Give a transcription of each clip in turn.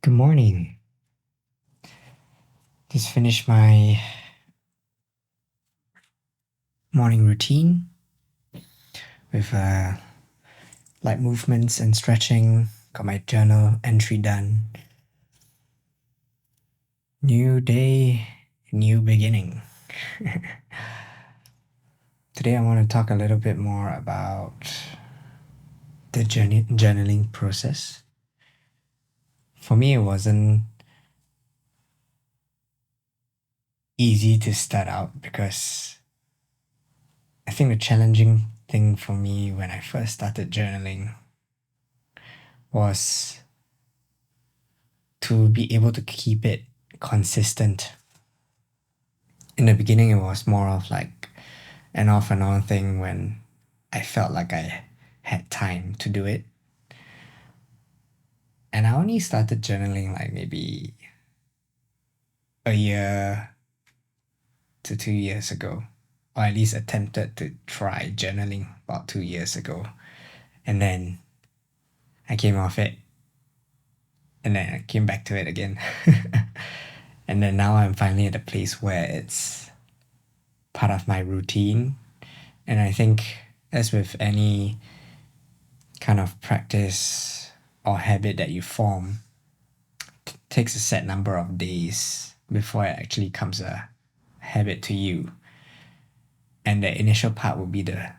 Good morning. Just finished my morning routine with light movements and stretching. Got my journal entry done. New day, new beginning. Today I want to talk a little bit more about the journaling process. For me, it wasn't easy to start out because I think the challenging thing for me when I first started journaling was to be able to keep it consistent. In the beginning, it was more of like an off and on thing when I felt like I had time to do it. And I only started journaling like maybe a year to 2 years ago, or at least attempted to try journaling about 2 years ago. And then I came off it, and then I came back to it again. And then now I'm finally at a place where it's part of my routine. And I think, as with any kind of practice or habit that you form, it takes a set number of days before it actually becomes a habit to you. And the initial part will be the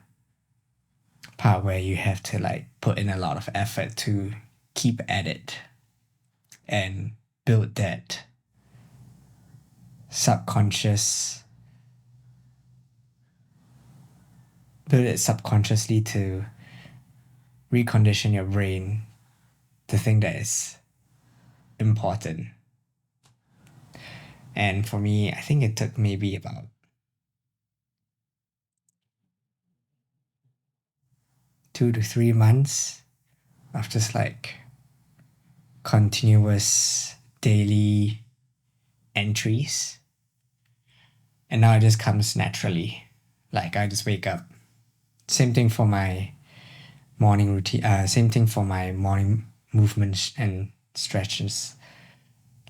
part where you have to like put in a lot of effort to keep at it and build that subconscious, build it subconsciously to recondition your brain to think that it's important. And for me, I think it took maybe about 2 to 3 months of just like continuous daily entries. And now it just comes naturally. Like I just wake up. Same thing for my morning routine. Same thing for my morning movements and stretches.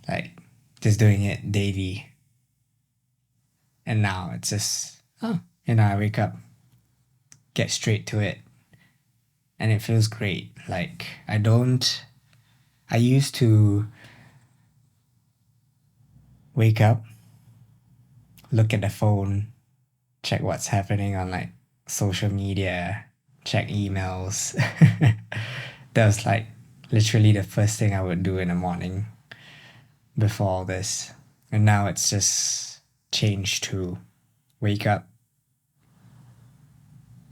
Like just doing it daily. And now it's just, I wake up, get straight to it. And it feels great. Like I used to wake up, look at the phone, check what's happening on like social media, check emails. That was like literally the first thing I would do in the morning before all this. And now it's just changed to wake up,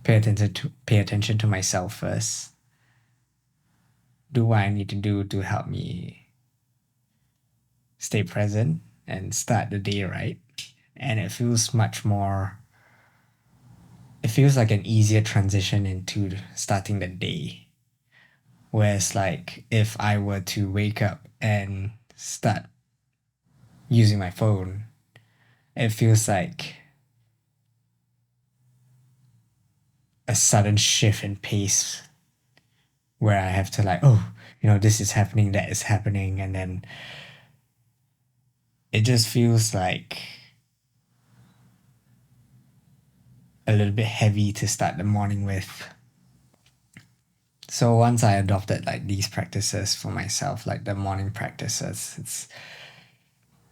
pay attention to myself first, do what I need to do to help me stay present and start the day right. And it feels much more, it feels like an easier transition into starting the day. Whereas, like, if I were to wake up and start using my phone, it feels like a sudden shift in pace where I have to, like, this is happening, that is happening. And then it just feels like a little bit heavy to start the morning with. So once I adopted like these practices for myself, like the morning practices, it's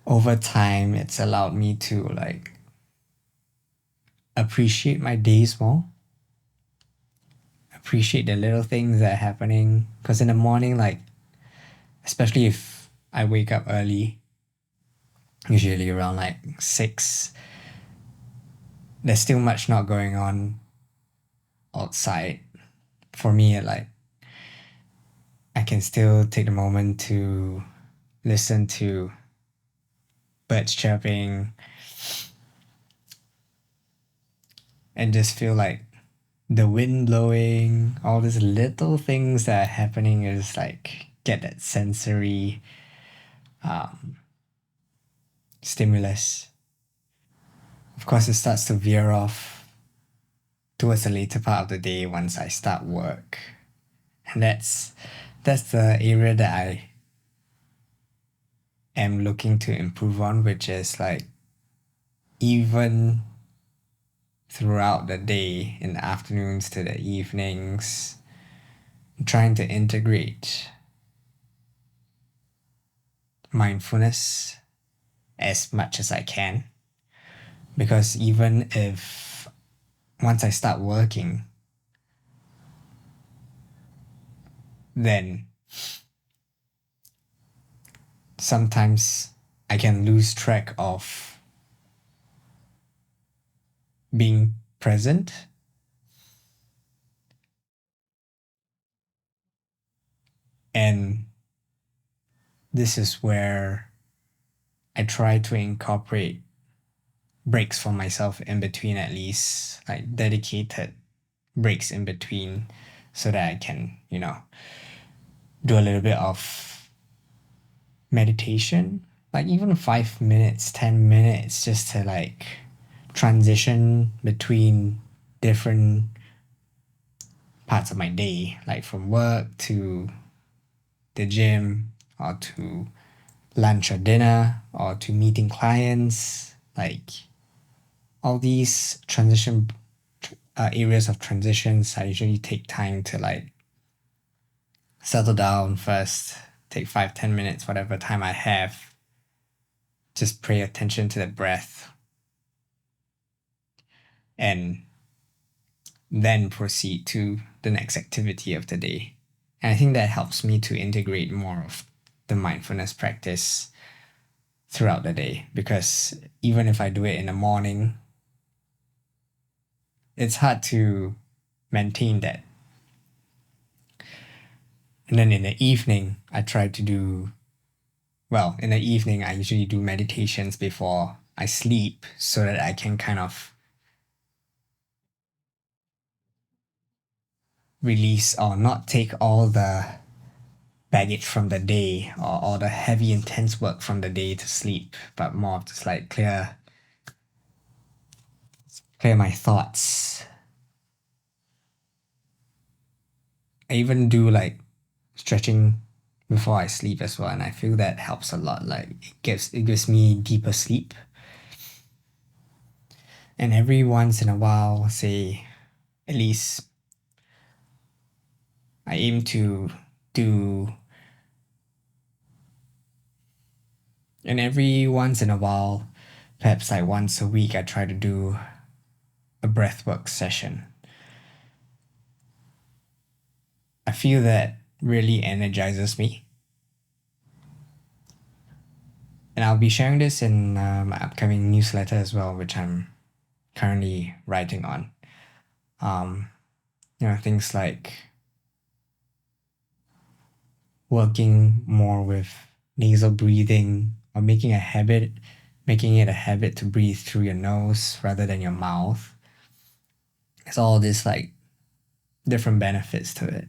over time it's allowed me to like appreciate my days more, appreciate the little things that are happening. Because in the morning, like, especially if I wake up early, usually around like 6, there's still much not going on outside. For me, like, I can still take the moment to listen to birds chirping and just feel like the wind blowing, all these little things that are happening is like get that sensory um, stimulus. Of course, it starts to veer off towards the later part of the day once I start work, and that's the area that I am looking to improve on, which is like even throughout the day, in the afternoons to the evenings, trying to integrate mindfulness as much as I can. Because even if once I start working, then sometimes I can lose track of being present. And this is where I try to incorporate breaks for myself in between, at least like dedicated breaks in between, so that I can, do a little bit of meditation, like even 5 minutes, 10 minutes, just to like transition between different parts of my day, like from work to the gym or to lunch or dinner or to meeting clients, like all these areas of transitions. I usually take time to like settle down first, take 5-10 minutes, whatever time I have, just pay attention to the breath and then proceed to the next activity of the day. And I think that helps me to integrate more of the mindfulness practice throughout the day, because even if I do it in the morning, it's hard to maintain that. And then in the evening, in the evening, I usually do meditations before I sleep so that I can kind of release or not take all the baggage from the day or all the heavy, intense work from the day to sleep, but more of just like clear my thoughts. I even do like stretching before I sleep as well, and I feel that helps a lot. Like it gives me deeper sleep. And every once in a while, say at least I aim to do, and every once in a while, perhaps like once a week, I try to do a breathwork session. I feel that really energizes me. And I'll be sharing this in my upcoming newsletter as well, which I'm currently writing on. Things like working more with nasal breathing or making it a habit to breathe through your nose rather than your mouth. It's all this like different benefits to it.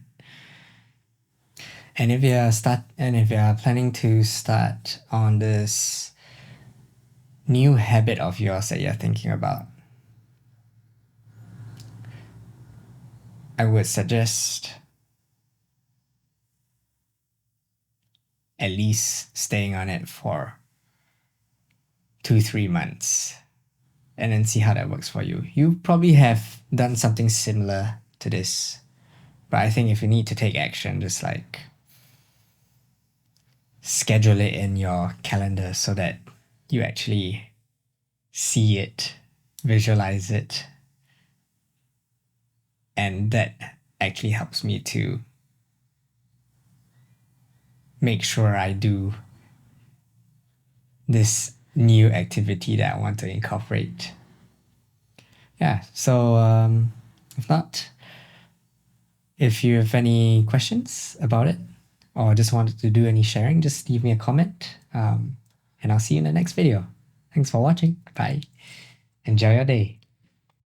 And if you're planning to start on this new habit of yours that you're thinking about, I would suggest at least staying on it for 2-3 months and then see how that works for you. You probably have done something similar to this, but I think if you need to take action, just like schedule it in your calendar so that you actually see it, visualize it, And that actually helps me to make sure I do this new activity that I want to incorporate. Yeah, so if not, if you have any questions about it or just wanted to do any sharing, just leave me a comment. And I'll see you in the next video. Thanks for watching. Bye. Enjoy your day.